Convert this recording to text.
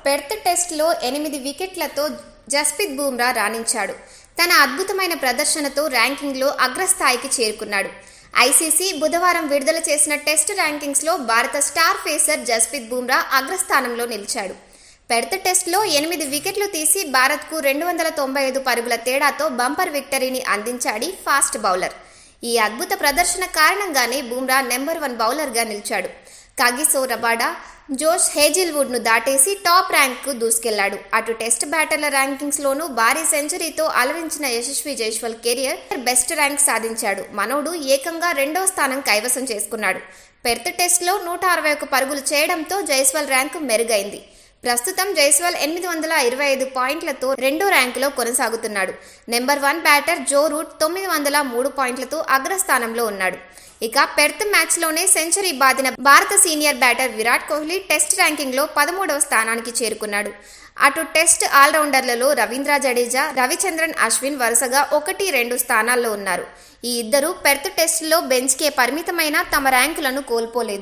Perth టెస్ట్లో 8 వికెట్లతో జస్ప్రీత్ బుమ్రా రాణించాడు. తన అద్భుతమైన ప్రదర్శనతో ర్యాంకింగ్లో అగ్రస్థాయికి చేరుకున్నాడు. ఐసీసీ బుధవారం విడుదల చేసిన టెస్ట్ ర్యాంకింగ్స్లో భారత స్టార్ పేసర్ జస్ప్రీత్ బుమ్రా అగ్రస్థానంలో నిలిచాడు. పెర్త్ టెస్ట్లో 8 వికెట్లు తీసి భారత్కు 295 పరుగుల తేడాతో బంపర్ విక్టరీని అందించాడు ఫాస్ట్ బౌలర్. ఈ అద్భుత ప్రదర్శన కారణంగానే బుమ్రా నెంబర్ 1 బౌలర్గా నిలిచాడు. కగిసో రబాడా, జోష్ హేజిల్వుడ్ను దాటేసి టాప్ ర్యాంక్కు దూసుకెళ్లాడు. అటు టెస్ట్ బ్యాటర్ల ర్యాంకింగ్స్లోనూ భారీ సెంచరీతో అలరించిన Yashasvi Jaiswal career best rank సాధించాడు. మనోడు ఏకంగా 2వ స్థానం కైవసం చేసుకున్నాడు. పెర్త్ టెస్ట్లో 161 పరుగులు చేయడంతో జైస్వాల్ ర్యాంకు మెరుగైంది. ప్రస్తుతం జైస్వాల్ 825 పాయింట్లతో 2వ ర్యాంకులో కొనసాగుతున్నాడు. నెంబర్ 1 బ్యాటర్ జో రూట్ 903 పాయింట్లతో అగ్రస్థానంలో ఉన్నాడు. ఇక పెర్త్ మ్యాచ్లోనే సెంచరీ బాదిన భారత senior batter Virat Kohli test ర్యాంకింగ్లో 13వ స్థానానికి చేరుకున్నాడు. అటు టెస్ట్ ఆల్రౌండర్లలో రవీంద్ర జడేజా, రవిచంద్రన్ అశ్విన్ వరుసగా 1, 2 స్థానాల్లో ఉన్నారు. ఈ ఇద్దరు పెర్త్ టెస్టులో బెంచ్కే పరిమితమైన తమ ర్యాంకులను కోల్పోలేదు.